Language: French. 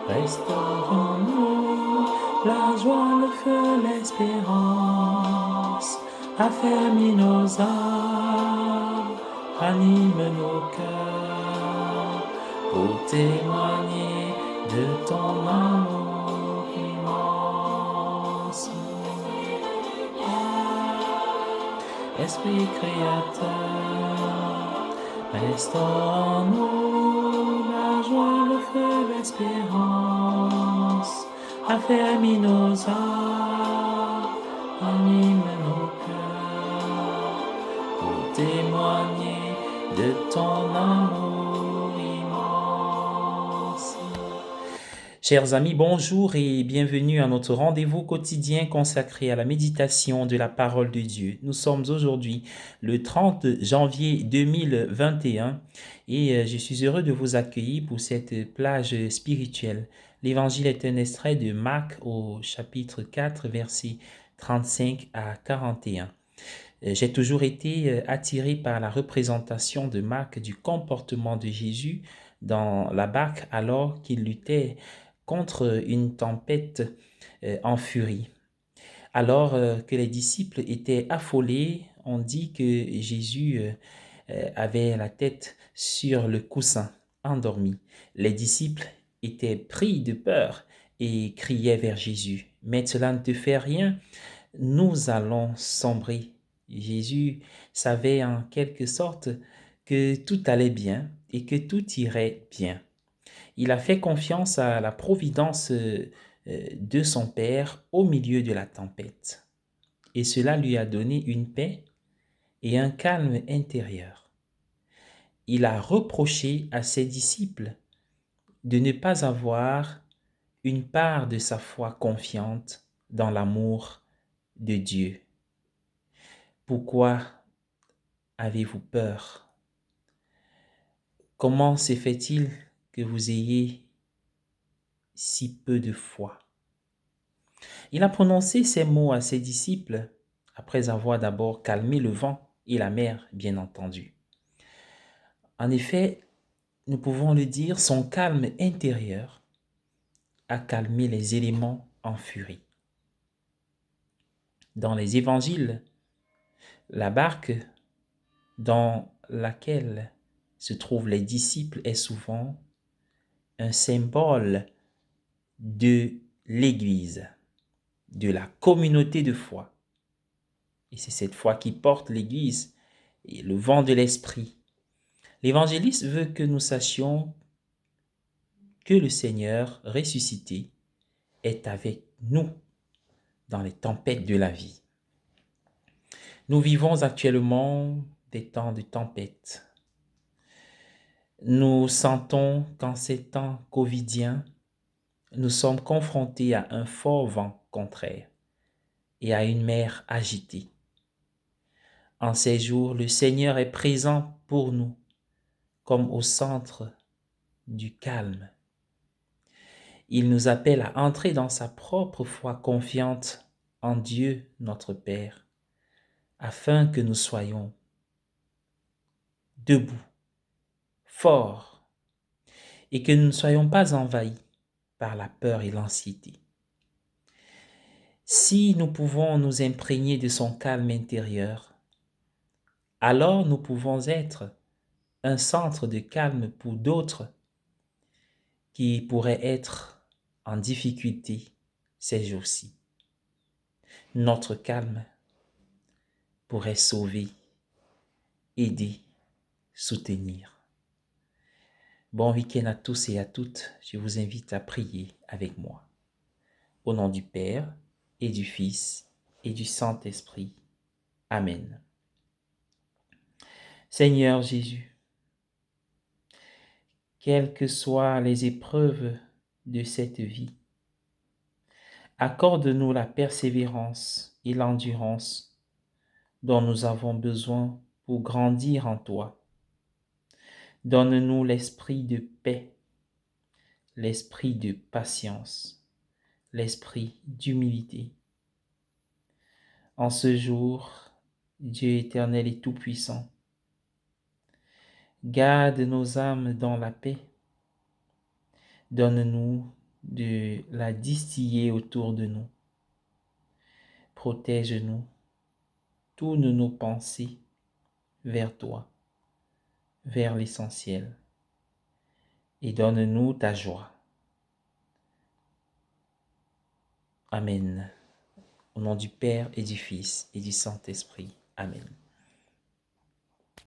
Restaure en nous la joie, le feu, l'espérance. Affermis nos âmes, anime nos cœurs pour témoigner de ton amour immense. Esprit créateur, restaure en nous la joie, le feu, l'espérance. Affermis nos âmes, anime nos cœurs pour témoigner de ton amour immense. Chers amis, bonjour et bienvenue à notre rendez-vous quotidien consacré à la méditation de la parole de Dieu. Nous sommes aujourd'hui le 30 janvier 2021 et je suis heureux de vous accueillir pour cette plage spirituelle. L'évangile est un extrait de Marc au chapitre 4, versets 35 à 41. J'ai toujours été attiré par la représentation de Marc du comportement de Jésus dans la barque alors qu'il luttait contre une tempête en furie. Alors que les disciples étaient affolés, on dit que Jésus avait la tête sur le coussin, endormi. Les disciples étaient pris de peur et criaient vers Jésus. Mais cela ne te fait rien, nous allons sombrer. Jésus savait en quelque sorte que tout allait bien et que tout irait bien. Il a fait confiance à la providence de son Père au milieu de la tempête. Et cela lui a donné une paix et un calme intérieur. Il a reproché à ses disciples de ne pas avoir une part de sa foi confiante dans l'amour de Dieu. Pourquoi avez-vous peur? Comment se fait-il que vous ayez si peu de foi? Il a prononcé ces mots à ses disciples après avoir d'abord calmé le vent et la mer, bien entendu. En effet, nous pouvons le dire, son calme intérieur a calmé les éléments en furie. Dans les évangiles, la barque dans laquelle se trouvent les disciples est souvent un symbole de l'Église, de la communauté de foi. Et c'est cette foi qui porte l'Église et le vent de l'Esprit. L'évangéliste veut que nous sachions que le Seigneur ressuscité est avec nous dans les tempêtes de la vie. Nous vivons actuellement des temps de tempête. Nous sentons qu'en ces temps covidiens, nous sommes confrontés à un fort vent contraire et à une mer agitée. En ces jours, le Seigneur est présent pour nous comme au centre du calme. Il nous appelle à entrer dans sa propre foi confiante en Dieu notre Père, afin que nous soyons debout, forts, et que nous ne soyons pas envahis par la peur et l'anxiété. Si nous pouvons nous imprégner de son calme intérieur, alors nous pouvons être un centre de calme pour d'autres qui pourraient être en difficulté ces jours-ci. Notre calme pourrait sauver, aider, soutenir. Bon week-end à tous et à toutes. Je vous invite à prier avec moi. Au nom du Père et du Fils et du Saint-Esprit. Amen. Seigneur Jésus, quelles que soient les épreuves de cette vie, accorde-nous la persévérance et l'endurance dont nous avons besoin pour grandir en toi. Donne-nous l'esprit de paix, l'esprit de patience, l'esprit d'humilité. En ce jour, Dieu éternel et tout-puissant, garde nos âmes dans la paix. Donne-nous de la distiller autour de nous. Protège-nous, tourne nos pensées vers toi, vers l'essentiel, et donne-nous ta joie. Amen. Au nom du Père et du Fils et du Saint-Esprit. Amen.